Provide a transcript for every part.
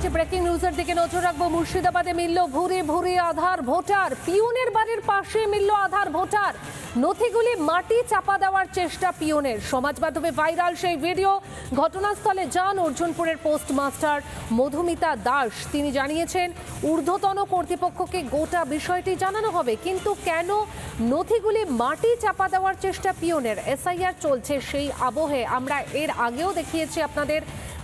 আরেকটি ব্রেকিং নিউজের দিকে নজর রাখবো। মুর্শিদাবাদে মিলল ভুরি ভুরি আধার ভোটার। পিয়নের বাড়ির পাশে মিলল আধার ভোটার। নথিগুলি মাটি চাপা দেওয়ার চেষ্টা পিয়নের। সমাজ মাধ্যমে ভাইরাল সেই ভিডিও। ঘটনাস্থলে যান অর্জুনপুরের পোস্টমাস্টার মধুমিতা দাস। তিনি জানিয়েছেন ঊর্ধ্বতন কর্তৃপক্ষকে গোটা বিষয়টি জানানো হবে, কিন্তু কেন নথিগুলি মাটি চাপা দেওয়ার চেষ্টা পিয়নের? এসআইআর চলছে, সেই আবহে আমরা এর আগেও দেখিয়েছি আপনাদের,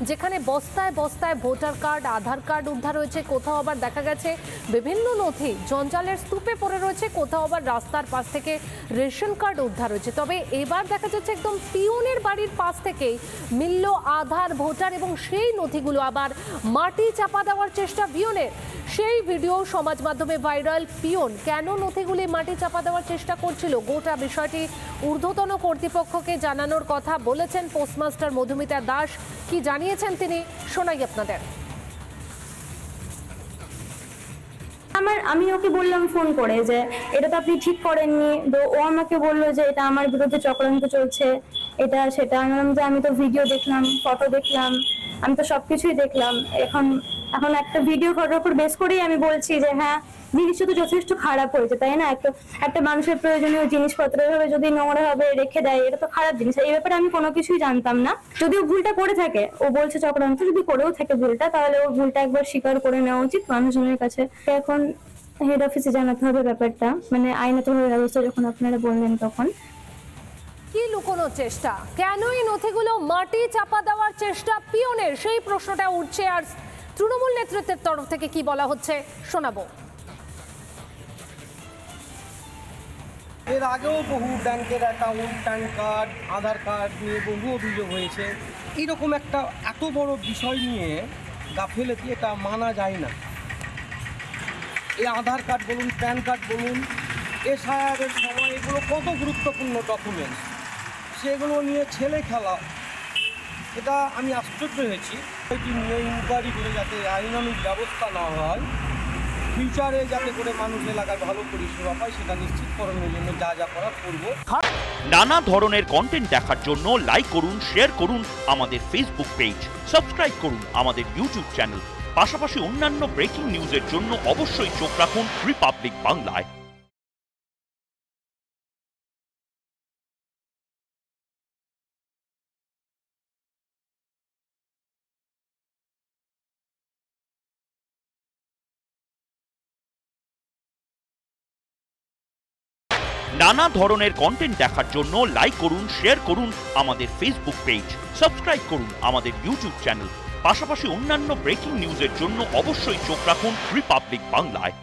যেখানে বস্তায় বস্তায় ভোটার কার্ড, আধার কার্ড উদ্ধার হয়েছে। কোথাও আবার দেখা গেছে বিভিন্ন নথি জঞ্জালের স্তূপে পড়ে রয়েছে, কোথাও আবার রাস্তার পাশ থেকে রেশন কার্ড উদ্ধার হয়েছে। তবে এবার দেখা যাচ্ছে একদম পিয়নের বাড়ির পাশ থেকেই মিলল আধার ভোটার, এবং সেই নথিগুলো আবার মাটি চাপা দেওয়ার চেষ্টা পিয়নের। সেই ভিডিও সমাজ মাধ্যমে ভাইরাল। পিয়ন কেন নথিগুলি মাটি চাপা দেওয়ার চেষ্টা করছিল, গোটা বিষয়টি ঊর্ধ্বতন কর্তৃপক্ষকে জানানোর কথা বলেছেন পোস্টমাস্টার মধুমিতা দাস। কি জানিয়েছেন তিনি, শোনাই আপনাদের। আমি ওকে বললাম ফোন করে যে এটা তো আপনি ঠিক করেননি। তো ও আমাকে বললো যে এটা আমার বিরুদ্ধে চক্রান্ত চলছে, এটা সেটা। আমি বললাম যে আমি তো ভিডিও দেখলাম, ফটো দেখলাম, আমি তো সবকিছুই দেখলাম। এখন একটা ভিডিও ফটোর উপর বেস করেই আমি বলছি যে হ্যাঁ, জিনিসটা তো যথেষ্ট খারাপ হয়েছে, তাই না? একটা মানুষের প্রয়োজনীয় জিনিসপত্র এভাবে যদি নোংরা ভাবে রেখে দেয়, এটা তো খারাপ জিনিস। এই ব্যাপারে আমি কোনো কিছুই জানতাম না। যদিও ভুলটা করে থাকে, ও বলছে চক্রান্ত, যদি করেও থাকে ভুলটা, তাহলে ওর ভুলটা একবার স্বীকার করে নেওয়া উচিত মানুষজনের কাছে। এখন হেড অফিসে জানাতে হবে ব্যাপারটা, মানে আইনত ব্যবস্থা যখন আপনারা বললেন তখন। কি লুকোনোর চেষ্টা, কেন এই নথিগুলো মাটি চাপা দেওয়ার চেষ্টা পিয়নের, সেই প্রশ্নটা উঠছে। আর তৃণমূল নেতৃত্বের তরফ থেকে কি বলা হচ্ছে শোনাবো। এর আগেও বহু ব্যাংকের অ্যাকাউন্ট, প্যান কার্ড, আধার কার্ড নিয়ে বহু অভিযোগ হয়েছে। এইরকম একটা এত বড় বিষয় নিয়ে গাফিলতি, এটা মানা যায় না। এই আধার কার্ড বলুন, প্যান কার্ড বলুন, এসআইআরের সময় এগুলো কত গুরুত্বপূর্ণ ডকুমেন্টস, সেগুলো নিয়ে ছেলে খেলা, এটা আমি আশ্চর্য হয়েছি। এটি নিয়ে ইনকোয়ারি করে যাতে আইনানুগ ব্যবস্থা না হয়, ফিউচারে যাতে করে মানুষ এলাকায় ভালো পরিষেবা পায়, সেটা নিশ্চিতকরণের জন্য যা যা করার করব। নানা ধরনের কন্টেন্ট দেখার জন্য লাইক করুন, শেয়ার করুন আমাদের ফেসবুক পেজ, সাবস্ক্রাইব করুন আমাদের ইউটিউব চ্যানেল। পাশাপাশি অন্যান্য ব্রেকিং নিউজের জন্য অবশ্যই চোখ রাখুন রিপাবলিক বাংলায়। নানা ধরনের কন্টেন্ট দেখার জন্য লাইক করুন, শেয়ার করুন আমাদের ফেসবুক পেজ, সাবস্ক্রাইব করুন আমাদের ইউটিউব চ্যানেল। পাশাপাশি অন্যান্য ব্রেকিং নিউজের জন্য অবশ্যই চোখ রাখুন রিপাবলিক বাংলায়।